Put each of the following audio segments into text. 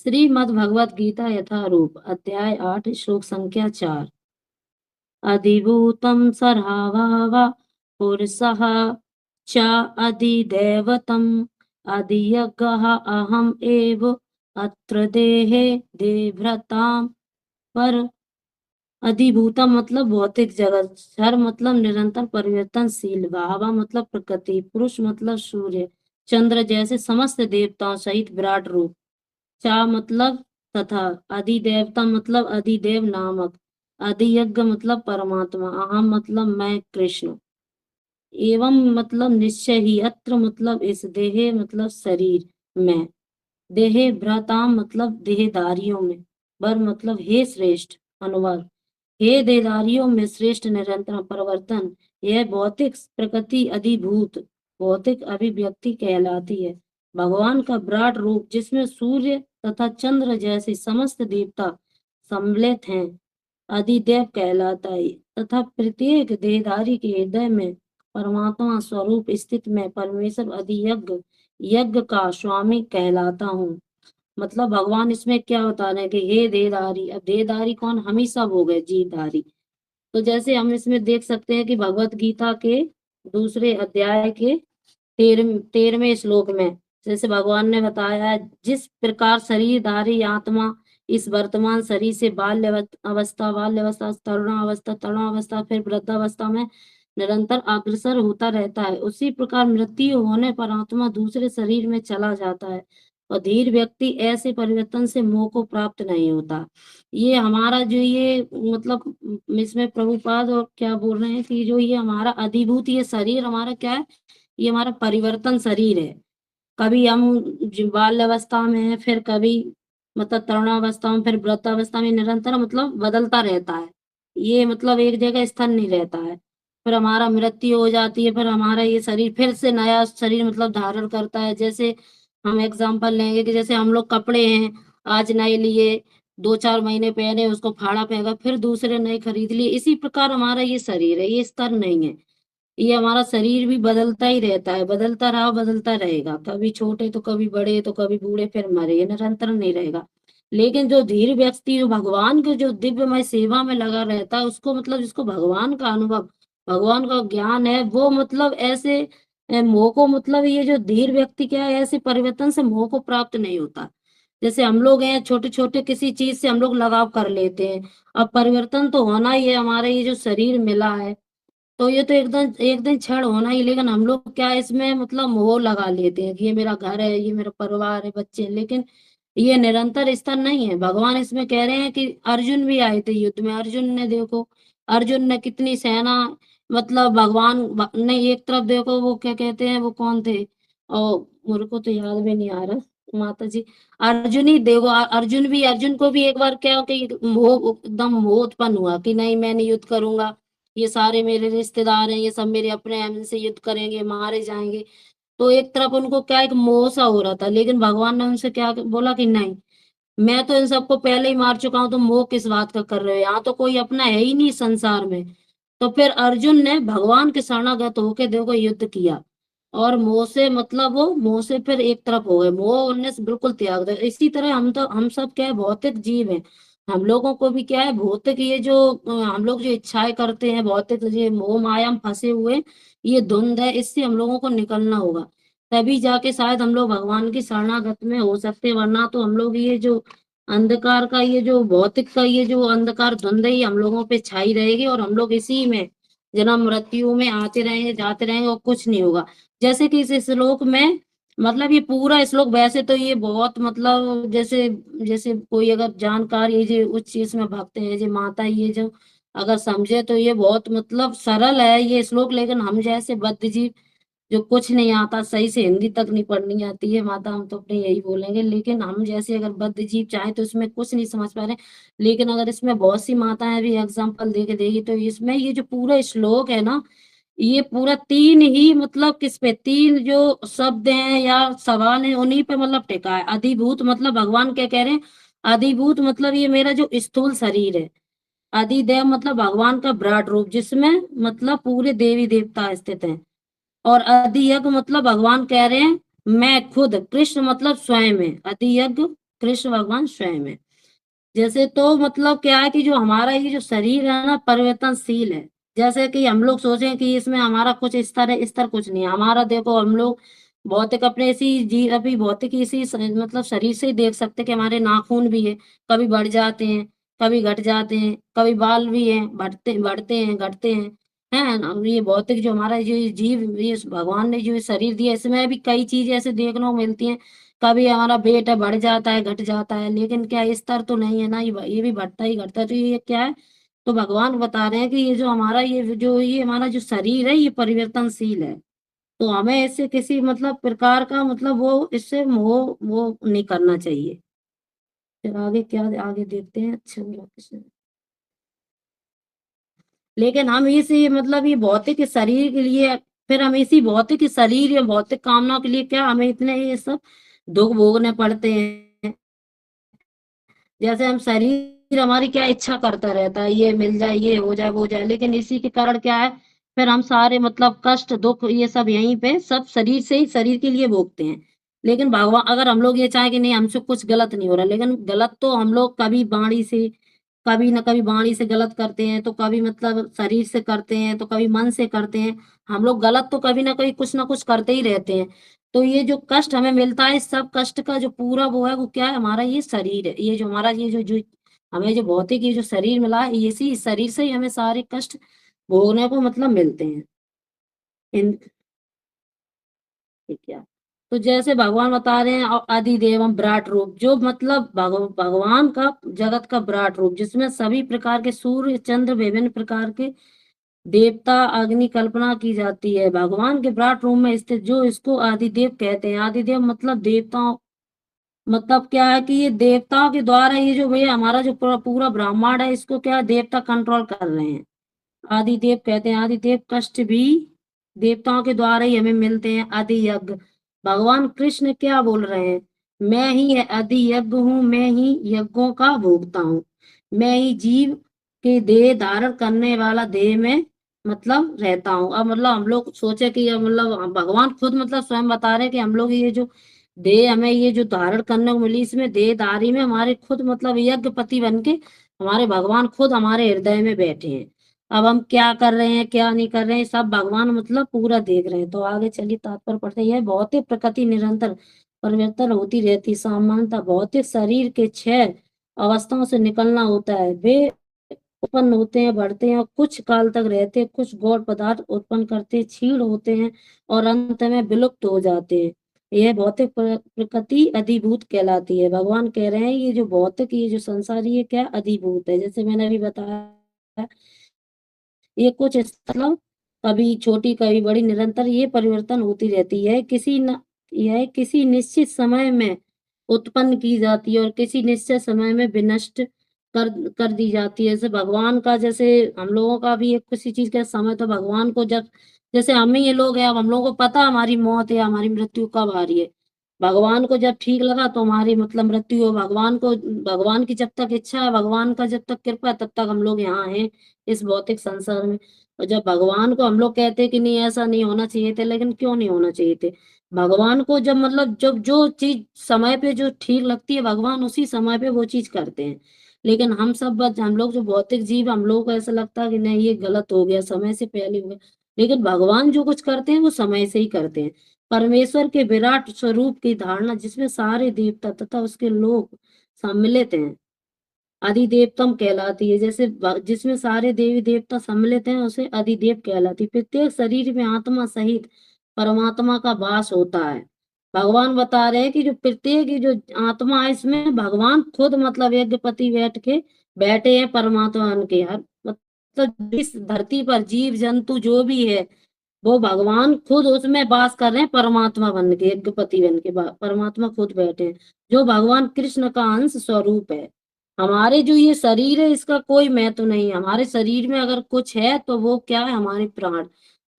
श्रीमद् भगवत गीता यथारूप अध्याय 8 श्लोक संख्या 4। अधिभूतं सरावाव पुरुषः च अधिदैवतम् अधियज्ञः अहम् एव अत्र देहे देभ्रताम्। पर अधिभूतम मतलब भौतिक जगत, सर मतलब निरंतर परिवर्तनशील, भावा मतलब प्रकृति, पुरुष मतलब सूर्य चंद्र जैसे समस्त देवताओं सहित विराट रूप, चा मतलब तथा, अधिदेवता मतलब अधिदेव नामक, अधियज्ञ मतलब परमात्मा, अहम मतलब मैं कृष्ण, एवं मतलब निश्चय ही, अत्र मतलब इस, देहे मतलब शरीर में, देहे भ्राताम मतलब देहधारियों में, बर मतलब हे श्रेष्ठ। अनुवाद: हे देहधारियों में श्रेष्ठ निरंतर परिवर्तन, यह भौतिक प्रकृति अधिभूत भौतिक अभिव्यक्ति कहलाती है। भगवान का विराट रूप जिसमें सूर्य तथा चंद्र जैसे समस्त देवता सम्मिलित हैं अधिदेव कहलाता है, तथा प्रत्येक देहधारी के हृदय में परमात्मा स्वरूप स्थित में परमेश्वर अधियज्ञ यज्ञ का स्वामी कहलाता हूँ। मतलब भगवान इसमें क्या बता रहे हैं कि हे देहधारी, अब देहधारी कौन, हम ही सब हो गए जीवधारी। तो जैसे हम इसमें देख सकते हैं कि भगवत गीता के दूसरे अध्याय के 13वें श्लोक में जैसे भगवान ने बताया है, जिस प्रकार शरीरधारी आत्मा इस वर्तमान शरीर से बाल्य अवस्था तरुणावस्था फिर वृद्धावस्था में निरंतर अग्रसर होता रहता है, उसी प्रकार मृत्यु होने पर आत्मा दूसरे शरीर में चला जाता है और धीर व्यक्ति ऐसे परिवर्तन से मोह को प्राप्त नहीं होता। ये हमारा जो ये मतलब इसमें प्रभुपाद और क्या बोल रहे हैं कि जो ये हमारा अधिभूत ये शरीर हमारा क्या है, ये हमारा परिवर्तन शरीर है। कभी हम बाल्यावस्था में है, फिर कभी मतलब तरुणावस्था में, फिर वृद्धावस्था में, निरंतर मतलब बदलता रहता है। ये मतलब एक जगह स्थिर नहीं रहता है। फिर हमारा मृत्यु हो जाती है, फिर हमारा ये शरीर फिर से नया शरीर मतलब धारण करता है। जैसे हम एग्जाम्पल लेंगे कि जैसे हम लोग कपड़े हैं, आज नए लिए, 2-4 महीने पहने, उसको फाड़ा फेंका, फिर दूसरे नए खरीद लिए। इसी प्रकार हमारा ये शरीर है, ये स्थिर नहीं है। ये हमारा शरीर भी बदलता ही रहता है, बदलता रहा बदलता रहेगा, कभी छोटे तो कभी बड़े तो कभी बूढ़े फिर मरे, ये निरंतर नहीं रहेगा। लेकिन जो धीर व्यक्ति जो भगवान के जो दिव्यमय सेवा में लगा रहता है, उसको मतलब जिसको भगवान का अनुभव, भगवान का ज्ञान है, वो मतलब ऐसे मोह को मतलब ये जो धीर व्यक्ति क्या है, ऐसे परिवर्तन से मोह को प्राप्त नहीं होता। जैसे हम लोग हैं, छोटे छोटे किसी चीज से हम लोग लगाव कर लेते हैं। अब परिवर्तन तो होना ही है, हमारा ये जो शरीर मिला है तो ये तो एकदम एक दिन क्षण होना ही, लेकिन हम लोग क्या इसमें मतलब मोह लगा लेते हैं कि ये मेरा घर है, ये मेरा परिवार है, बच्चे हैं, लेकिन ये निरंतर स्तर नहीं है। भगवान इसमें कह रहे हैं कि अर्जुन भी आए थे युद्ध में, अर्जुन ने देखो, अर्जुन ने कितनी सेना मतलब ने एक तरफ देखो, वो क्या कहते हैं, वो कौन थे, और मेरे को तो याद भी नहीं आ रहा माता जी। अर्जुन ही देखो, अर्जुन को भी एक बार क्या कि मोह एकदम मोह उत्पन्न हुआ कि नहीं मैं नहीं युद्ध करूंगा, ये सारे मेरे रिश्तेदार हैं, ये सब मेरे अपने हैं, इनसे युद्ध करेंगे मारे जाएंगे। तो एक तरफ उनको क्या एक मोह सा हो रहा था, लेकिन भगवान ने उनसे क्या बोला कि नहीं, मैं तो इन सबको पहले ही मार चुका हूं, तो मोह किस बात का कर रहे हो, यहाँ तो कोई अपना है ही नहीं संसार में। तो फिर अर्जुन ने भगवान के शरणागत होके देखो युद्ध किया, और मोह से मतलब वो मोह से फिर एक तरफ हो गए, मोह उनने से बिल्कुल त्याग दिया। इसी तरह हम सब क्या है, भौतिक जीव हैं। हम लोगों को भी क्या है, भौतिक ये जो हम लोग जो इच्छाएं करते हैं, भौतिक ये मोह माया में फंसे हुए, ये धुंध है, इससे हम लोगों को निकलना होगा। तभी जाके शायद हम लोग भगवान की शरणागत में हो सकते हैं, वरना तो हम लोग ये जो अंधकार का ये जो भौतिक का ये जो अंधकार धुंध है, ये हम लोगों पे छाई रहेगी, और हम लोग इसी में जन्म मृत्यु में आते रहेंगे जाते रहेंगे और कुछ नहीं होगा। जैसे कि इस श्लोक में मतलब ये पूरा श्लोक वैसे तो ये बहुत मतलब जैसे जैसे कोई अगर जानकार ये जो उस चीज में भक्त है, जो माता ये जो अगर समझे तो ये बहुत मतलब सरल है ये श्लोक, लेकिन हम जैसे बद्ध जीव जो कुछ नहीं आता, सही से हिंदी तक नहीं पढ़नी आती है माता, हम तो अपने यही बोलेंगे, लेकिन हम जैसे अगर बद्ध जीव चाहे तो इसमें कुछ नहीं समझ पा रहे। लेकिन अगर इसमें बहुत सी माताएं भी एग्जाम्पल दे के देगी तो इसमें ये जो पूरा श्लोक है ना, ये पूरा तीन ही मतलब किस पे, तीन जो शब्द हैं या सवाल है उन्हीं पे मतलब टिका है। अधिभूत मतलब भगवान क्या कह रहे हैं, अधिभूत मतलब ये मेरा जो स्थूल शरीर है, अधिदेव मतलब भगवान का विराट रूप जिसमें मतलब पूरे देवी देवता स्थित हैं, और अधियज्ञ मतलब भगवान कह रहे हैं मैं खुद, कृष्ण मतलब स्वयं है, अधियज्ञ कृष्ण भगवान स्वयं है। जैसे तो मतलब क्या है कि जो हमारा ये जो शरीर है ना परिवर्तनशील है। जैसे कि हम लोग सोचें कि इसमें हमारा कुछ स्तर है, स्तर कुछ नहीं है हमारा। देखो हम लोग भौतिक अपने इसी जी अभी भौतिक इसी मतलब शरीर से ही देख सकते हैं कि हमारे नाखून भी है, कभी बढ़ जाते हैं, कभी घट जाते हैं, कभी बाल भी हैं, बढ़ते हैं, घटते हैं। है ना, ये भौतिक जो हमारा जो ये जीव, ये भगवान ने जो ये शरीर दिया, इसमें भी कई चीजें ऐसे देखने को मिलती हैं। कभी हमारा वेट है बढ़ जाता है, घट जाता है, लेकिन क्या स्तर तो नहीं है ना, ये भी बढ़ता ही घटता है। तो ये क्या है, तो भगवान बता रहे हैं कि ये जो हमारा ये हमारा जो शरीर है ये परिवर्तनशील है। तो हमें इससे किसी मतलब प्रकार का मतलब वो इससे वो नहीं करना चाहिए। फिर आगे क्या, आगे देखते हैं। अच्छा बोला कृष्ण। लेकिन हम इसी मतलब ये भौतिक शरीर के लिए, फिर हम इसी भौतिक शरीर या भौतिक कामना के लिए क्या हमें इतने ये सब दुख भोगने पड़ते हैं। जैसे हम शरीर हमारी क्या इच्छा करता रहता है, ये मिल जाए, ये हो जाए, वो हो जाए, लेकिन इसी के कारण क्या है, फिर हम सारे मतलब कष्ट दुख ये सब यहीं पे सब शरीर से ही शरीर के लिए भोगते हैं। लेकिन भगवान अगर हम लोग ये चाहें कि नहीं हमसे कुछ गलत नहीं हो रहा, लेकिन गलत तो हम लोग कभी वाणी से, कभी न कभी वाणी से गलत करते हैं, तो कभी मतलब शरीर से करते हैं, तो कभी मन से करते हैं। हम लोग गलत तो कभी ना कभी कुछ ना कुछ करते ही रहते हैं। तो ये जो कष्ट हमें मिलता है, इस सब कष्ट का जो पूरा वो है, वो क्या है, हमारा ये शरीर है। ये जो हमारा ये जो हमें जो भौतिक ये जो शरीर मिला है, इसी शरीर से ही हमें सारे कष्ट भोगने को मतलब मिलते हैं। इन ठीक है। तो जैसे भगवान बता रहे हैं आदिदेवम विराट रूप, जो मतलब भगवान का जगत का विराट रूप, जिसमें सभी प्रकार के सूर्य चंद्र विभिन्न प्रकार के देवता अग्नि कल्पना की जाती है। भगवान के विराट रूप में स्थित जो इसको आदिदेव कहते हैं। आदिदेव मतलब देवताओं, मतलब क्या है कि ये देवताओं के द्वारा ये जो भैया हमारा जो पूरा पूरा ब्रह्मांड है, इसको क्या देवता कंट्रोल कर रहे हैं। आदिदेव कहते हैं। आदिदेव कष्ट भी देवताओं के द्वारा ही हमें मिलते हैं। आदि यज्ञ, भगवान कृष्ण क्या बोल रहे हैं, मैं ही आदि यज्ञ हूँ, मैं ही यज्ञों का भोगता हूँ, मैं ही जीव के देह धारण करने वाला देह में मतलब रहता हूँ। अब मतलब हम लोग सोचे कि अब मतलब भगवान खुद मतलब स्वयं बता रहे हैं कि हम लोग ये जो देह हमें ये जो धारण करने को मिली, इसमें देहधारी में हमारे खुद मतलब यज्ञपति बन के हमारे भगवान खुद हमारे हृदय में बैठे हैं। अब हम क्या कर रहे हैं क्या नहीं कर रहे हैं, सब भगवान मतलब पूरा देख रहे हैं। तो आगे चलिए तात्पर्य पढ़ते हैं। यह भौतिक प्रकृति निरंतर परिवर्तन होती रहती, सामान्यतः भौतिक शरीर के 6 अवस्थाओं से निकलना होता है। वे उत्पन्न होते हैं, बढ़ते हैं और कुछ काल तक रहते हैं, कुछ गौण पदार्थ उत्पन्न करते हैं, क्षीण होते हैं और अंत में विलुप्त हो जाते हैं। यह भौतिक प्रकृति अधिभूत कहलाती है। भगवान कह रहे हैं ये जो भौतिक ये जो संसार ये क्या अधिभूत है। जैसे मैंने अभी बताया, ये कुछ मतलब कभी छोटी कभी बड़ी निरंतर ये परिवर्तन होती रहती है। यह किसी निश्चित समय में उत्पन्न की जाती है और किसी निश्चित समय में विनष्ट कर कर दी जाती है। जैसे भगवान का, जैसे हम लोगों का भी एक किसी चीज का समय, तो भगवान को जब, जैसे हम ही ये लोग हैं, अब हम लोगों को पता हमारी मौत या हमारी मृत्यु कब आ रही है। भगवान को जब ठीक लगा तो हमारी मतलब मृत्यु हो, भगवान को, भगवान की जब तक इच्छा है, भगवान का जब तक कृपा है, तब तक हम लोग यहाँ हैं इस भौतिक संसार में। और जब भगवान को हम लोग कहते हैं कि नहीं ऐसा नहीं होना चाहिए थे, लेकिन क्यों नहीं होना चाहिए थे, भगवान को जब मतलब जब जो चीज समय पे जो ठीक लगती है, भगवान उसी समय पे वो चीज करते हैं। लेकिन हम सब बस हम लोग जो भौतिक जीव, हम लोगों को ऐसा लगता है कि नहीं ये गलत हो गया, समय से पहले हो गया। लेकिन भगवान जो कुछ करते हैं वो समय से ही करते हैं। परमेश्वर के विराट स्वरूप की धारणा, जिसमें सारे देवता तथा उसके लोग सम्मिलित हैं, अधिदेवतम कहलाती है। जैसे जिसमें सारे देवी देवता सम्मिलित हैं, उसे अधिदेव कहलाती है। प्रत्येक शरीर में आत्मा सहित परमात्मा का वास होता है। भगवान बता रहे हैं कि जो प्रत्येक ये जो आत्मा है, इसमें भगवान खुद मतलब यज्ञपति बैठे हैं परमात्मा के। हर मतलब इस धरती पर जीव जंतु जो भी है, वो भगवान खुद उसमें वास कर रहे हैं, परमात्मा बन के, यज्ञपति बन के परमात्मा खुद बैठे हैं, जो भगवान कृष्ण का अंश स्वरूप है। हमारे जो ये शरीर है, इसका कोई महत्व नहीं है। हमारे शरीर में अगर कुछ है तो वो क्या है, हमारे प्राण,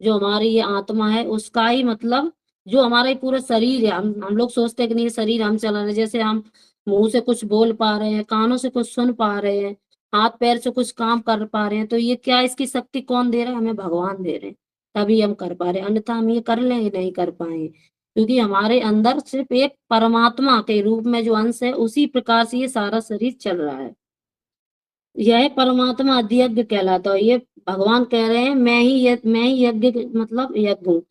जो हमारी ये आत्मा है उसका ही मतलब, जो हमारा ये पूरा शरीर है। हम लोग सोचते हैं कि नहीं ये शरीर हम चला रहे हैं, जैसे हम मुंह से कुछ बोल पा रहे हैं, कानों से कुछ सुन पा रहे हैं, हाथ पैर से कुछ काम कर पा रहे हैं, तो ये क्या, इसकी शक्ति कौन दे रहा है, हमें भगवान दे रहे हैं, तभी हम कर पा रहे हैं, अन्यथा हम ये कर लेंगे नहीं कर पाए। क्योंकि हमारे अंदर सिर्फ एक परमात्मा के रूप में जो अंश है उसी प्रकार से ये सारा शरीर चल रहा है। यह परमात्मा अधियज्ञ कहलाता है। ये भगवान कह रहे हैं मैं ही यज्ञ मतलब यज्ञ हूँ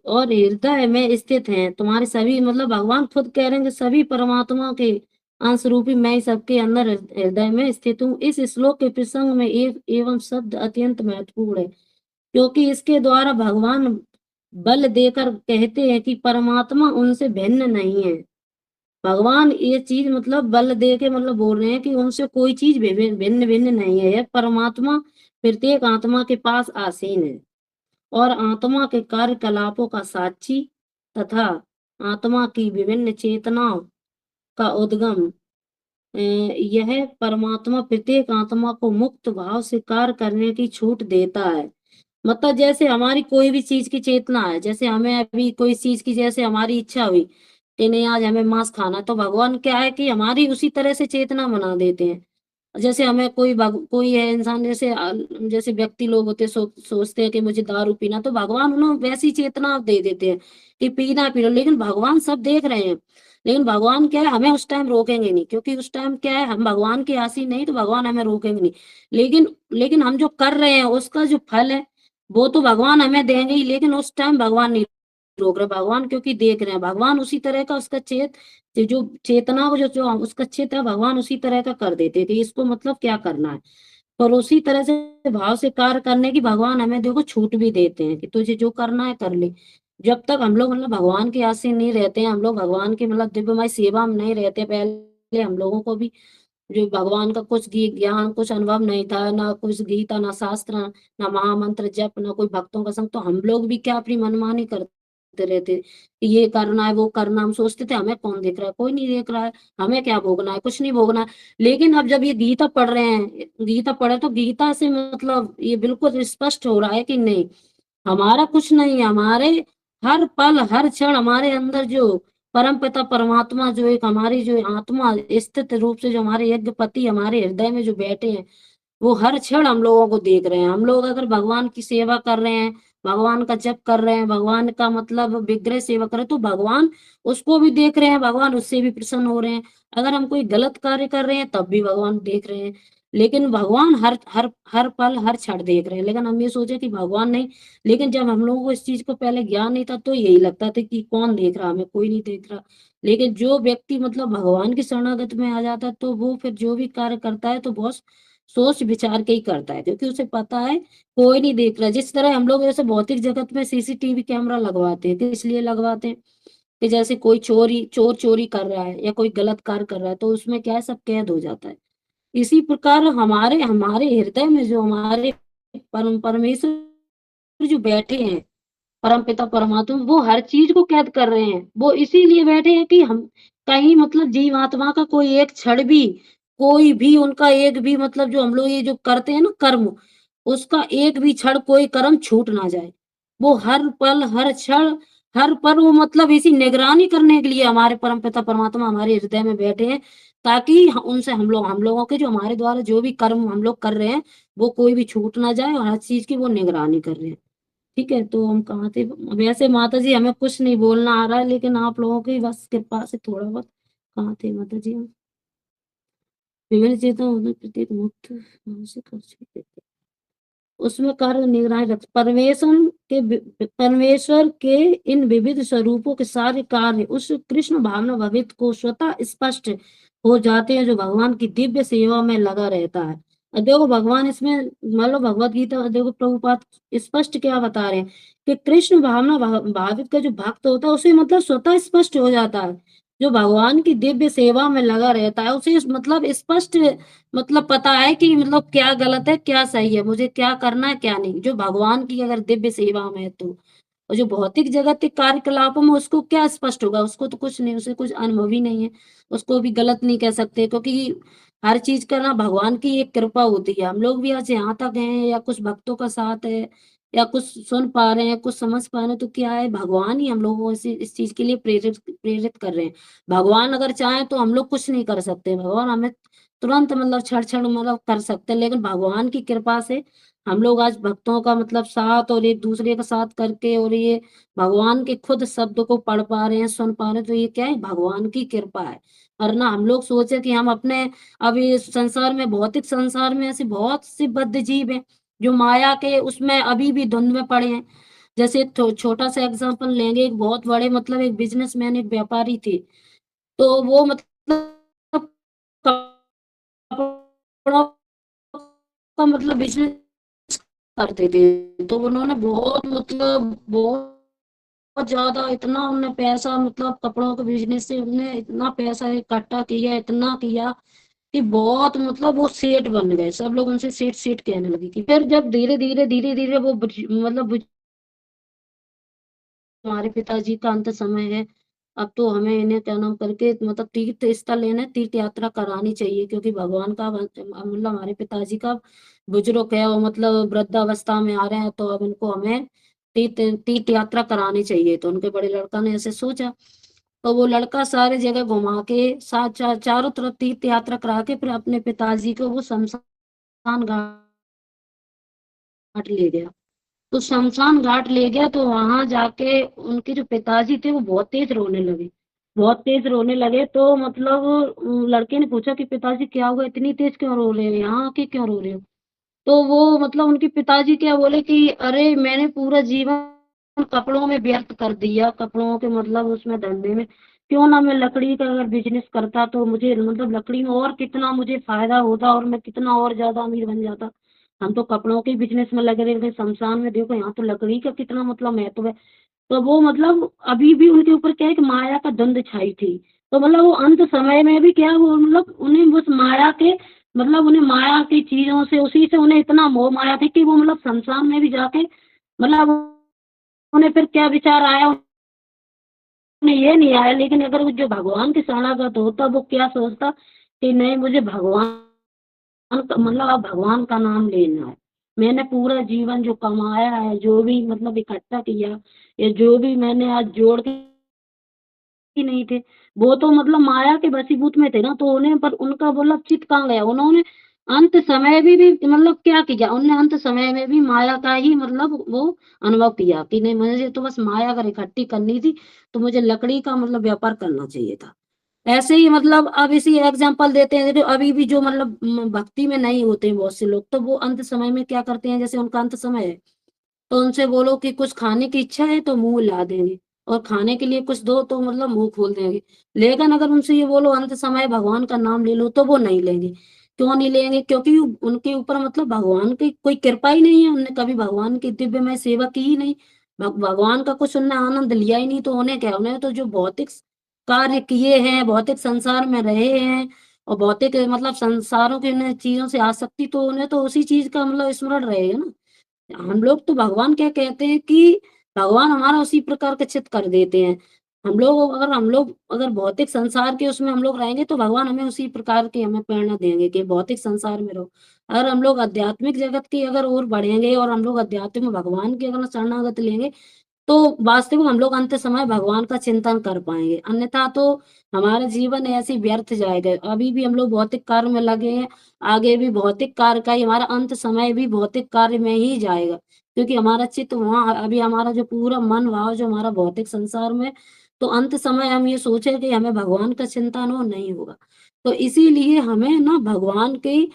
और हृदय में स्थित हैं तुम्हारे सभी, मतलब भगवान खुद कह रहे हैं कि सभी परमात्मा के अंश रूपी मैं ही सबके अंदर हृदय में स्थित हूँ। इस श्लोक के प्रसंग में एक एवं शब्द अत्यंत महत्वपूर्ण है, क्योंकि इसके द्वारा भगवान बल देकर कहते हैं कि परमात्मा उनसे भिन्न नहीं है। भगवान ये चीज मतलब बल दे के मतलब बोल रहे हैं कि उनसे कोई चीज भिन्न भिन्न नहीं है। यह परमात्मा प्रत्येक आत्मा के पास आसीन है और आत्मा के कार्यकलापों का साक्षी तथा आत्मा की विभिन्न चेतनाओं का उद्गम। यह परमात्मा प्रत्येक आत्मा को मुक्त भाव से कार्य करने की छूट देता है। मतलब जैसे हमारी कोई भी चीज की चेतना है, जैसे हमें अभी कोई चीज की जैसे हमारी इच्छा हुई कि नहीं आज हमें मांस खाना, तो भगवान क्या है कि हमारी उसी तरह से चेतना बना देते हैं। जैसे हमें कोई है इंसान, जैसे जैसे व्यक्ति लोग होते सोचते हैं कि मुझे दारू पीना, तो भगवान उन्हें वैसी चेतना दे देते हैं कि पीना पी लो। लेकिन भगवान सब देख रहे हैं, लेकिन भगवान क्या है हमें उस टाइम रोकेंगे नहीं, क्योंकि उस टाइम क्या है हम भगवान के आसी नहीं, तो भगवान हमें रोकेंगे नहीं। लेकिन हम जो कर रहे हैं उसका जो फल है वो तो भगवान हमें देंगे ही, लेकिन उस टाइम भगवान नहीं रोक रहे। भगवान क्योंकि देख रहे हैं, भगवान उसी तरह का उसका जो चेतना को जो उसका चित है भगवान उसी तरह का कर देते कि इसको मतलब क्या करना है। पर उसी तरह से भाव से कार्य करने की भगवान हमें देखो छूट भी देते हैं कि तुझे जो करना है कर ले। जब तक हम लोग मतलब भगवान के आसीन नहीं रहते हैं, हम लोग भगवान की मतलब दिव्यमय सेवा में नहीं रहते, पहले हम लोगों को भी जो भगवान का कुछ ज्ञान कुछ अनुभव नहीं था, ना कुछ गीता ना शास्त्र ना महामंत्र जप ना कोई भक्तों का संग, तो हम लोग भी क्या अपनी मनमानी करते रहते कि ये करना है वो करना। हम सोचते थे हमें कौन देख रहा है, कोई नहीं देख रहा है, हमें क्या भोगना है, कुछ नहीं भोगना है। लेकिन अब जब ये गीता पढ़ रहे हैं, गीता पढ़े तो गीता से मतलब ये बिल्कुल स्पष्ट हो रहा है कि नहीं हमारा कुछ नहीं है। हमारे हर पल हर क्षण हमारे अंदर जो परम पिता परमात्मा जो एक हमारी जो आत्मा स्थित रूप से जो हमारे यज्ञपति हमारे हृदय में जो बैठे हैं वो हर क्षण हम लोगों को देख रहे हैं। हम लोग अगर भगवान की सेवा कर रहे हैं, भगवान का जप कर रहे हैं, भगवान का मतलब विग्रह सेवा कर रहे हैं, तो भगवान उसको भी देख रहे हैं, भगवान उससे भी प्रसन्न हो रहे हैं। अगर हम कोई गलत कार्य कर रहे हैं तब भी भगवान देख रहे हैं। लेकिन भगवान हर हर हर पल हर क्षण देख रहे हैं। लेकिन हम ये सोचे कि भगवान नहीं, लेकिन जब हम लोगों को इस चीज को पहले ज्ञान नहीं था तो यही लगता था कि कौन देख रहा, हमें कोई नहीं देख रहा। लेकिन जो व्यक्ति मतलब भगवान की शरणागत में आ जाता है तो वो फिर जो भी कार्य करता है तो बहुत सोच विचार के ही करता है, क्योंकि उसे पता है कोई नहीं देख रहा। जिस तरह हम लोग जैसे भौतिक जगत में सीसीटीवी कैमरा लगवाते हैं, किस लिए लगवाते हैं कि जैसे कोई चोर चोरी कर रहा है या कोई गलत कार्य कर रहा है तो उसमें क्या है सब कैद हो जाता है। इसी प्रकार हमारे हमारे हृदय में जो हमारे परमेश्वर जो बैठे हैं, परम पिता परमात्मा, वो हर चीज को कैद कर रहे हैं। वो इसीलिए बैठे हैं कि हम कहीं मतलब जीव आत्मा का कोई एक क्षण भी, कोई भी उनका एक भी मतलब जो हम लोग ये जो करते हैं ना कर्म, उसका एक भी क्षण कोई कर्म छूट ना जाए। वो हर पल हर क्षण हर पल वो मतलब इसी निगरानी करने के लिए हमारे परम पिता परमात्मा हमारे हृदय में बैठे हैं, ताकि उनसे हम लोगों के जो हमारे द्वारा जो भी कर्म हम लोग कर रहे हैं वो कोई भी छूट ना जाए और हर चीज की वो निगरानी कर रहे हैं। ठीक है, तो हम कहाँ थे? वैसे माता जी हमें कुछ नहीं बोलना आ रहा है, लेकिन आप लोगों की बस कृपा से थोड़ा बहुत कहाँ थे माता जी हम? विभिन्न चेतन में प्रत्येक मुक्त भाव से कर सकते थे। उसमें कार्य निगरानी रख परमेश्वर के इन विविध स्वरूपों के सारे कार्य उस कृष्ण भावना भवित को स्वतः स्पष्ट हो जाते हैं जो भगवान की दिव्य सेवा में लगा रहता है। और देखो भगवान इसमें मान लो भगवत गीता देखो प्रभुपाद स्पष्ट क्या बता रहे हैं कि कृष्ण भावना भावित का जो भक्त होता है उसे मतलब स्वतः स्पष्ट हो जाता है। जो भगवान की दिव्य सेवा में लगा रहता है उसे मतलब स्पष्ट मतलब पता है कि मतलब क्या गलत है क्या सही है, मुझे क्या करना है क्या नहीं। जो भगवान की अगर दिव्य सेवा में है तो, और जो भौतिक जगत के कार्यकलापों में उसको क्या स्पष्ट होगा, उसको तो कुछ नहीं, उसे कुछ अनुभव ही नहीं है। उसको भी गलत नहीं कह सकते, क्योंकि हर चीज का ना भगवान की एक कृपा होती है। हम लोग भी आज यहाँ तक हैं या कुछ भक्तों का साथ है या कुछ सुन पा रहे हैं कुछ समझ पा रहे हैं, तो क्या है भगवान ही हम लोगों को इस चीज के लिए प्रेरित प्रेरित कर रहे हैं। भगवान अगर चाहे तो हम लोग कुछ नहीं कर सकते। भगवान हमें तुरंत मतलब क्षण-क्षण मतलब कर सकते हैं, लेकिन भगवान की कृपा से हम लोग आज भक्तों का मतलब साथ और एक-दूसरे का साथ करके और ये भगवान के खुद शब्द को पढ़ पा रहे हैं, सुन पा रहे हैं, तो ये क्या है भगवान की कृपा है। वरना हम लोग सोचे कि हम अपने अभी इस संसार में भौतिक संसार में ऐसे बहुत से बद्ध जीव हैं, जो माया के उसमें अभी भी धुंध में पड़े हैं। जैसे एक छोटा-सा एग्ज़ाम्पल लेंगे, एक बहुत बड़े मतलब एक बिज़नेसमैन, एक व्यापारी थे। तो वो मतलब कपड़ों का मतलब बिज़नेस करते थे। तो उन्होंने बहुत मतलब बहुत ज़्यादा इतना उन्होंने पैसा मतलब कपड़ों के बिज़नेस से उन्होंने इतना पैसा इकट्ठा किया, इतना किया कि बहुत मतलब वो सेठ बन गए। सब लोग उनसे सेठ, सेठ कहने लगे कि फिर जब धीरे-धीरे, धीरे-धीरे वो मतलब हमारे पिताजी का अंत समय है। अब तो हमें इन्हें क्या नाम करके मतलब तीर्थ स्थल इन्हें तीर्थ यात्रा करानी चाहिए क्योंकि भगवान का मतलब हमारे पिताजी का बुजुर्ग है और मतलब वृद्धावस्था में आ रहे हैं तो अब इनको हमें तीर्थ तीर्थ यात्रा करानी चाहिए। तो उनके बड़े लड़का ने ऐसे सोचा। तो वो लड़का सारी जगह घुमा के चारों तरफ तीर्थ यात्रा करा के फिर अपने पिताजी को वो शमशान घाट ले गया। तो शमशान घाट ले गया तो वहां जाके उनके जो पिताजी थे वो बहुत तेज रोने लगे। बहुत तेज रोने लगे तो मतलब लड़के ने पूछा कि पिताजी क्या हुआ, इतनी तेज क्यों रो रहे हो, यहाँ आके क्यों रो रहे हो? तो वो मतलब उनके पिताजी क्या बोले कि अरे मैंने पूरा जीवन कपड़ों में व्यर्थ कर दिया, कपड़ों के मतलब उसमें धंधे में। क्यों ना मैं लकड़ी का अगर बिजनेस करता तो मुझे मतलब लकड़ी में और कितना मुझे फायदा होता और मैं कितना और ज्यादा अमीर बन जाता। हम तो कपड़ों के बिजनेस में लगे रहे थे, शमशान में देखो यहाँ तो लकड़ी का कितना मतलब महत्व है। तो वो मतलब अभी भी उनके ऊपर क्या है कि माया का द्वंद छाई थी। तो मतलब वो अंत समय में भी क्या वो मतलब उन्हें उस माया के मतलब उन्हें माया की चीज़ों से उसी से उन्हें इतना मोह माया थी कि वो मतलब शमशान में भी जाके मतलब उन्हें फिर क्या विचार आया, उन्हें ये नहीं आया, लेकिन अगर वो जो भगवान के शरणागत होता वो क्या सोचता कि नहीं मुझे भगवान का मतलब अब भगवान का नाम लेना है। मैंने पूरा जीवन जो कमाया है, जो भी मतलब इकट्ठा किया या जो भी मैंने आज जोड़ के ही नहीं थे। वो तो मतलब माया के वशीभूत में थे ना, तो उन्हें पर उनका मतलब चित्त कहाँ गया? उन्होंने अंत समय में भी मतलब क्या किया? उन्होंने अंत समय में भी माया का ही मतलब वो अनुभव किया कि नहीं मुझे तो बस माया अगर इकट्ठी करनी थी, तो मुझे लकड़ी का मतलब व्यापार करना चाहिए था। ऐसे ही मतलब अब इसी एग्जांपल देते हैं, देखो अभी भी जो मतलब भक्ति में नहीं होते हैं बहुत से लोग, तो वो अंत समय में क्या करते हैं, जैसे उनका अंत समय है, तो उनसे बोलो कि कुछ खाने की इच्छा है तो मुँह ला देंगे और खाने के लिए कुछ दो तो मतलब मुँह खोल देंगे। लेकिन अगर उनसे ये बोलो अंत समय भगवान का नाम ले लो तो वो नहीं लेंगे। क्यों नहीं लेंगे? क्योंकि उनके ऊपर मतलब भगवान की कोई कृपा ही नहीं है, उन्होंने कभी भगवान की दिव्यमय सेवा की ही नहीं। भगवान का कुछ उन्होंने आनंद लिया ही नहीं, तो उन्हें क्या, उन्हें तो जो भौतिक कार्य किए हैं, भौतिक संसार में रहे हैं और भौतिक मतलब संसारों की उन्हें चीज़ों से आसक्ति, तो उन्हें तो उसी चीज़ का मतलब स्मरण रहेगा ना। हम लोग तो भगवान क्या कहते हैं कि भगवान हमारा उसी प्रकार का चित्त कर देते हैं। हम लोग अगर भौतिक संसार के उसमें हम लोग रहेंगे तो भगवान हमें उसी प्रकार की हमें प्रेरणा देंगे कि भौतिक संसार में रहो। अगर हम लोग आध्यात्मिक जगत की अगर ओर बढ़ेंगे और हम लोग अध्यात्म में भगवान की अगर शरणागत लेंगे तो वास्तविक में हम लोग अंत समय भगवान का चिंतन कर पाएँगे। अन्यथा तो हमारा जीवन ऐसे ही व्यर्थ जाएगा। अभी भी हम लोग भौतिक कार्य में लगे हैं, आगे भी भौतिक कार्य का ही हमारा अंत समय भी भौतिक कार्य में ही जाएगा। क्योंकि हमारा चित्त वहाँ अभी हमारा जो पूरा मन भाव जो हमारा भौतिक संसार में, तो अंत समय हम ये सोचे कि हमें भगवान का चिंतन हो, नहीं होगा। तो इसीलिए हमें ना भगवान की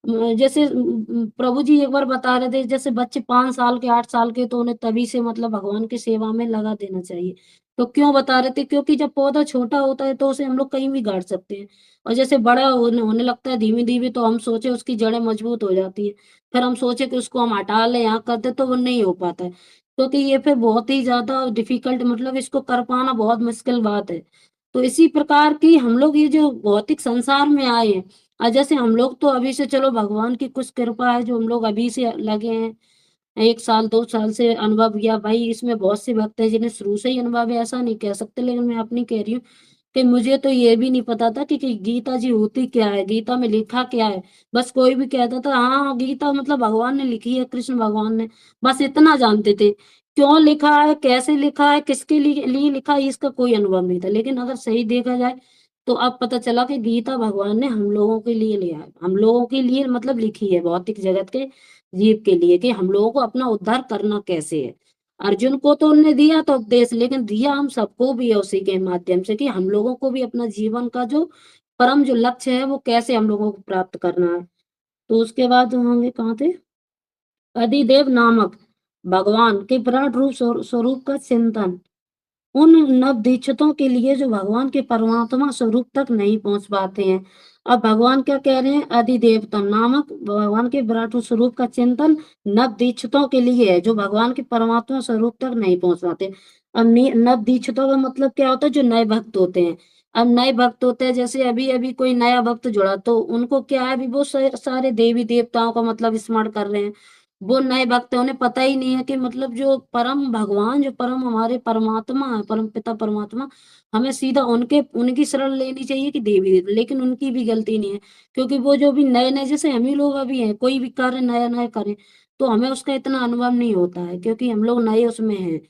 जैसे प्रभु जी एक बार बता रहे थे जैसे बच्चे 5 साल के 8 साल के तो उन्हें तभी से मतलब भगवान की सेवा में लगा देना चाहिए। तो क्यों बता रहे थे? क्योंकि जब पौधा छोटा होता है तो उसे हम लोग कहीं भी गाड़ सकते हैं और जैसे बड़ा होने होने लगता है धीमे-धीमे तो हम सोचे उसकी जड़ें मजबूत हो जाती हैं। फिर हम सोचे कि उसको हम हटा लें, यहाँ कर दें तो वो नहीं हो पाता है। क्योंकि ये फिर बहुत ही ज़्यादा डिफ़िकल्ट मतलब इसको कर पाना बहुत मुश्किल बात है। तो इसी प्रकार की हम लोग ये जो भौतिक संसार में आए हैं जैसे हम लोग तो अभी से चलो भगवान की कुछ कृपा है जो हम लोग अभी से लगे हैं। 1 साल 2 साल से अनुभव किया भाई इसमें बहुत से भक्त हैं जिन्हें शुरू से ही अनुभव है ऐसा नहीं कह सकते लेकिन मैं अपनी कह रही हूँ कि मुझे तो ये भी नहीं पता था कि गीता जी होती क्या है? गीता में लिखा क्या है? बस कोई भी कहता था हाँ, गीता मतलब भगवान ने लिखी है, कृष्ण भगवान ने, बस इतना जानते थे। क्यों लिखा है, कैसे लिखा है, किसके लिए लिए लिखा है इसका कोई अनुभव नहीं था। लेकिन अगर सही देखा जाए तो अब पता चला कि गीता भगवान ने हम लोगों के लिए लिया है, हम लोगों के लिए मतलब लिखी है, भौतिक जगत के जीव के लिए, कि हम लोगों को अपना उद्धार करना कैसे है। अर्जुन को तो उनने दिया तो उपदेश, लेकिन दिया हम सबको भी है उसी के माध्यम से, कि हम लोगों को भी अपना जीवन का जो परम जो लक्ष्य है वो कैसे हम लोगों को प्राप्त करना है। तो उसके बाद हम होंगे कहाँ थे, अधिदेव नामक भगवान के विराट रूप स्वरूप का चिंतन उन नवदीक्षितों के लिए जो भगवान के परमात्मा स्वरूप तक नहीं पहुंच पाते हैं। अब भगवान क्या कह रहे हैं, अधिदेवतम नामक भगवान के विराट स्वरूप का चिंतन नवदीक्षितों के लिए है, जो भगवान के परमात्मा स्वरूप तक नहीं पहुंच पाते। अब नवदीक्षितों का मतलब क्या होता है, जो नए भक्त होते हैं। अब नए भक्त होते हैं, जैसे अभी अभी कोई नया भक्त जुड़ा तो उनको क्या है, अभी वो सारे देवी देवताओं का मतलब स्मरण कर रहे हैं। वो नए भक्त हैं, उन्हें पता ही नहीं है कि मतलब जो परम भगवान, जो परम हमारे परमात्मा है, परम पिता परमात्मा, हमें सीधा उनके उनकी शरण लेनी चाहिए कि देवी देवता, लेकिन उनकी भी गलती नहीं है। क्योंकि वो जो भी नए नए, जैसे हम ही लोग अभी हैं, कोई भी कार्य नया नया करें तो हमें उसका इतना अनुभव नहीं होता है, क्योंकि हम लोग नए उसमें हैं।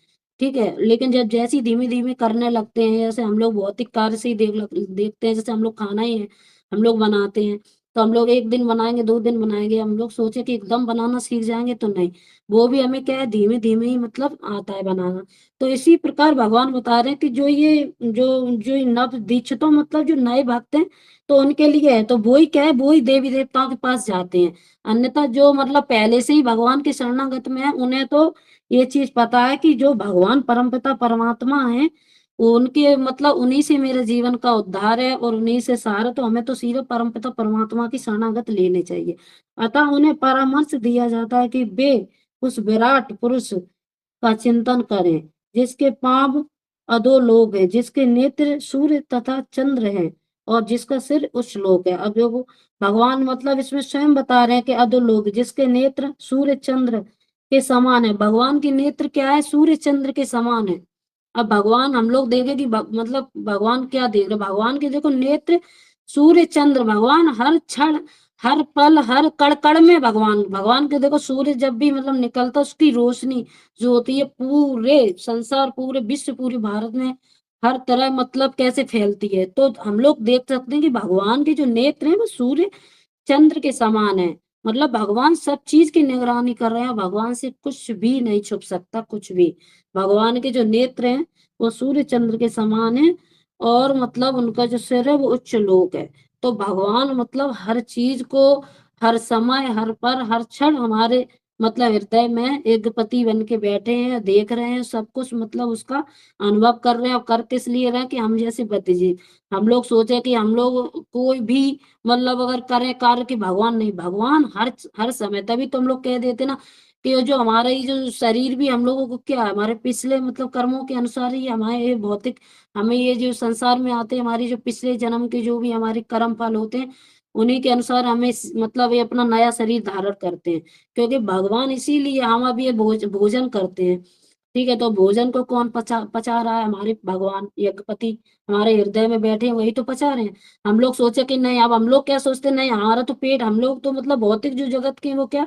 ठीक है, लेकिन जब जैसे धीमे धीमे करने लगते हैं, जैसे हम लोग भौतिक कार्य से ही देखते हैं, जैसे हम लोग खाना ही है, हम लोग बनाते हैं, तो हम लोग एक दिन बनाएंगे, 2 दिन बनाएंगे, हम लोग सोचे कि एकदम बनाना सीख जाएंगे, तो नहीं, वो भी हमें क्या है, धीमे धीमे ही मतलब आता है बनाना। तो इसी प्रकार भगवान बता रहे हैं कि जो ये जो जो ये नव दीक्षितों मतलब जो नए भक्त हैं, तो उनके लिए है, तो वो ही क्या है, वो ही देवी देवताओं के पास जाते हैं। अन्यथा जो मतलब पहले से ही भगवान के शरणागत में है, उन्हें तो ये चीज पता है कि जो भगवान परमपिता परमात्मा है, उनके मतलब उन्हीं से मेरे जीवन का उद्धार है और उन्हीं से सहारा, तो हमें तो सीधे परमपिता परमात्मा की शरणागत लेनी चाहिए। अतः उन्हें परामर्श दिया जाता है कि वे उस विराट पुरुष का चिंतन करें, जिसके पांव अधोलोक है, जिसके नेत्र सूर्य तथा चंद्र है, और जिसका सिर उच्चलोक है। अब देखो, भगवान मतलब इसमें स्वयं बता रहे हैं कि अधोलोक, जिसके नेत्र सूर्य चंद्र के समान है। भगवान के नेत्र क्या है, सूर्य चंद्र के समान है। अब भगवान हम लोग देखे कि मतलब भगवान क्या देख रहे, भगवान के देखो नेत्र सूर्य चंद्र, भगवान हर क्षण हर पल हर कण कण में भगवान भगवान के देखो, सूर्य जब भी मतलब निकलता, उसकी रोशनी जो होती है पूरे संसार, पूरे विश्व, पूरे भारत में हर तरह मतलब कैसे फैलती है। तो हम लोग देख सकते हैं कि भगवान के जो नेत्र हैं वो सूर्य चंद्र के समान है। मतलब भगवान सब चीज की निगरानी कर रहे हैं, भगवान से कुछ भी नहीं छुप सकता, कुछ भी। भगवान के जो नेत्र हैं वो सूर्य चंद्र के समान है, और मतलब उनका जो सिर है वो उच्च लोक है। तो भगवान मतलब हर चीज को, हर समय, हर पर, हर क्षण हमारे मतलब हृदय में एक पति बन के बैठे हैं, देख रहे हैं सब कुछ, मतलब उसका अनुभव कर रहे हैं। और कर किस लिए रहे हैं, कि हम जैसे पति जी, हम लोग सोचे कि हम लोग कोई भी मतलब अगर करें कार्य, कि भगवान नहीं, भगवान हर हर समय, तभी तो हम लोग कह देते ना कि ये जो हमारा ये जो शरीर भी हम लोगों को क्या है, हमारे पिछले मतलब कर्मों के अनुसार ही हमारे ये भौतिक, हमें ये जो संसार में आते हैं, हमारी जो पिछले जन्म के जो भी हमारे कर्म फल होते हैं, उन्हीं के अनुसार हमें मतलब ये अपना नया शरीर धारण करते हैं। क्योंकि भगवान इसीलिए हम अब ये भोजन करते हैं। ठीक है, तो भोजन को कौन पचा पचा रहा है, हमारे भगवान यज्ञपति हमारे हृदय में बैठे हैं, वही तो पचा रहे हैं। हम लोग सोचे कि नहीं, अब हम लोग क्या सोचते हैं, नहीं हमारा तो पेट, हम लोग तो मतलब भौतिक जो जगत के हैं, वो क्या,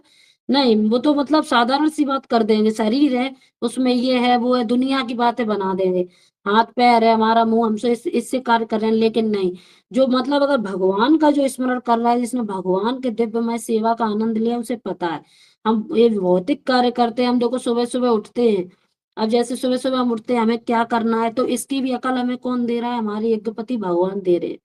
नहीं वो तो मतलब साधारण सी बात कर देंगे, शरीर है उसमें ये है वो है, दुनिया की बातें बना देंगे। हाथ पैर है, हमारा मुंह, हमसे इससे कार्य कर रहे हैं, लेकिन नहीं, जो मतलब अगर भगवान का जो स्मरण कर रहा है, जिसने भगवान के दिव्यमय सेवा का आनंद लिया, उसे पता है। हम ये भौतिक कार्य करते हैं, हम देखो सुबह सुबह उठते हैं, अब जैसे सुबह सुबह हम उठते हैं, हमें क्या करना है, तो इसकी भी अकल हमें कौन दे रहा है, हमारे यज्ञपति भगवान दे रहे हैं।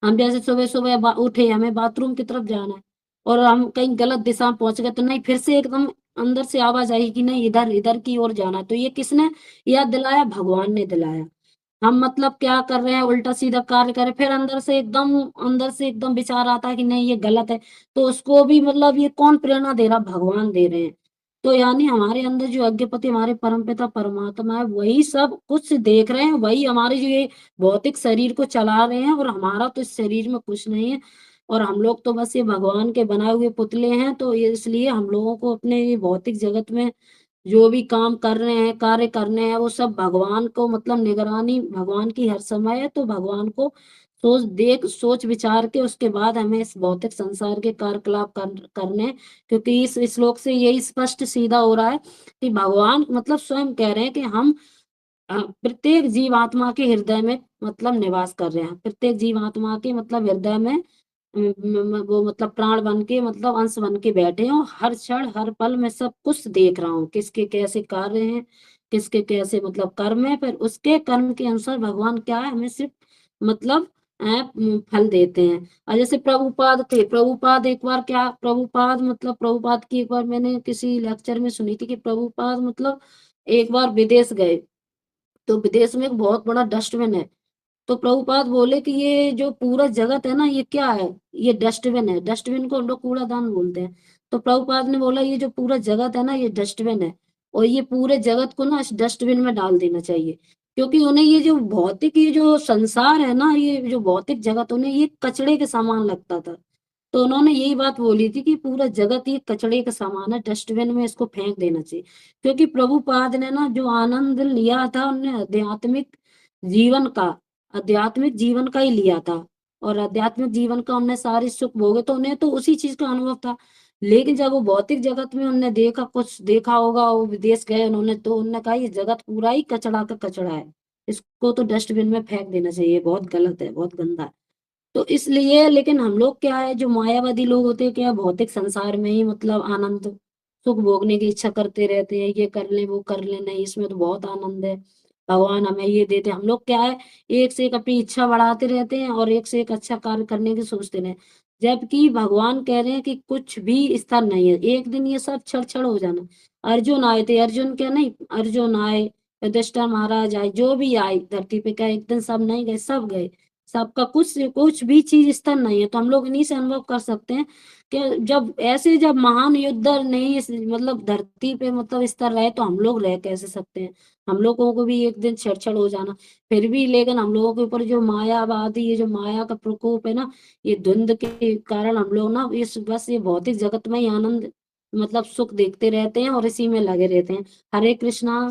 हम जैसे सुबह सुबह उठे, हमें बाथरूम की तरफ जाना है, और हम कहीं गलत दिशा में पहुंच गए, तो नहीं, फिर से एकदम अंदर से आवाज आई कि नहीं, इधर इधर की ओर जाना है। तो ये किसने याद दिलाया, भगवान ने दिलाया। हम मतलब क्या कर रहे हैं, उल्टा सीधा कार्य कर रहे हैं, फिर अंदर से एकदम विचार आता है कि नहीं ये गलत है, तो उसको भी मतलब ये कौन प्रेरणा दे रहा, भगवान दे रहे हैं। तो यानी हमारे अंदर जो यज्ञपति हमारे परमपिता परमात्मा है, वही सब कुछ देख रहे हैं, वही हमारे जो ये भौतिक शरीर को चला रहे हैं, और हमारा तो इस शरीर में कुछ नहीं है। और हम लोग तो बस ये भगवान के बनाए हुए पुतले हैं, तो ये इसलिए हम लोगों को अपने ये भौतिक जगत में जो भी काम कर रहे हैं, कार्य करने हैं, वो सब भगवान को मतलब निगरानी भगवान की हर समय है। तो भगवान को सोच विचार के उसके बाद हमें इस भौतिक संसार के कार्यकलाप करने हैं। क्योंकि इस श्लोक से यही स्पष्ट सीधा हो रहा है कि भगवान मतलब स्वयं कह रहे हैं कि हम प्रत्येक जीवात्मा के हृदय में मतलब निवास कर रहे हैं, प्रत्येक जीवात्मा के मतलब हृदय में वो मतलब प्राण बन के मतलब अंश बन के बैठे हो। हर क्षण हर पल में सब कुछ देख रहा हूँ, किसके कैसे कार्य हैं, किसके कैसे मतलब कर्म है, फिर उसके कर्म के अनुसार भगवान क्या है हमें सिर्फ मतलब फल देते हैं। और जैसे प्रभुपाद थे, प्रभुपाद एक बार क्या, प्रभुपाद मतलब प्रभुपाद की एक बार मैंने किसी लेक्चर में सुनी थी कि प्रभुपाद मतलब एक बार विदेश गए, तो विदेश में एक बहुत बड़ा डस्टबिन है। तो प्रभुपाद बोले कि ये जो पूरा जगत है ना ये क्या है, ये डस्टबिन है, डस्टबिन को हम लोग कूड़ादान बोलते हैं। तो प्रभुपाद ने बोला ये जो पूरा जगत है ना ये डस्टबिन है, और ये पूरे जगत को ना इस डस्टबिन में डाल देना चाहिए। क्योंकि उन्हें ये जो भौतिक ये जो संसार है ना, ये जो भौतिक जगत उन्हें ये कचड़े के समान लगता था। तो उन्होंने यही बात बोली थी कि पूरा जगत ये कचड़े का सामान है, डस्टबिन में इसको फेंक देना चाहिए। क्योंकि प्रभुपाद ने ना जो आनंद लिया था उन्हें जीवन का आध्यात्मिक जीवन का ही लिया था, और आध्यात्मिक जीवन का उन्हें सारे सुख भोगे तो उन्हें तो उसी चीज का अनुभव था। लेकिन जब वो भौतिक जगत में उन्होंने देखा, कुछ देखा होगा, वो विदेश गए उन्होंने, तो उन्होंने कहा ये जगत पूरा ही कचड़ा का कचड़ा है, इसको तो डस्टबिन में फेंक देना चाहिए, बहुत गलत है, बहुत गंदा है। तो इसलिए लेकिन हम लोग क्या है, जो मायावादी लोग होते हैं क्या, भौतिक संसार में ही मतलब आनंद सुख भोगने की इच्छा करते रहते हैं, ये कर ले वो कर ले, नहीं इसमें तो बहुत आनंद है, भगवान हमें ये देते, हम लोग क्या है एक से एक अपनी इच्छा बढ़ाते रहते हैं और एक से एक अच्छा कार्य करने की सोचते रहे। जबकि भगवान कह रहे हैं कि कुछ भी स्थिर नहीं है, एक दिन ये सब क्षण क्षण हो जाना। अर्जुन आए थे, अर्जुन क्या नहीं, अर्जुन आए, युधिष्ठिर महाराज आए, जो भी आए धरती पे, क्या एक दिन सब नहीं गए, सब गए। सबका कुछ कुछ भी चीज स्थिर नहीं है। तो हम लोग इन्हीं से अनुभव कर सकते हैं कि जब ऐसे जब महान युद्ध नहीं मतलब धरती पे मतलब स्थिर रहे, तो हम लोग रह कैसे सकते हैं। हम लोगों को भी एक दिन छेड़छाड़ हो जाना। फिर भी लेकिन हम लोगों के ऊपर जो मायावादी, ये जो माया का प्रकोप है ना, ये द्वंद के कारण हम लोग ना इस बस ये भौतिक जगत में ही आनंद मतलब सुख देखते रहते हैं और इसी में लगे रहते हैं। हरे कृष्णा।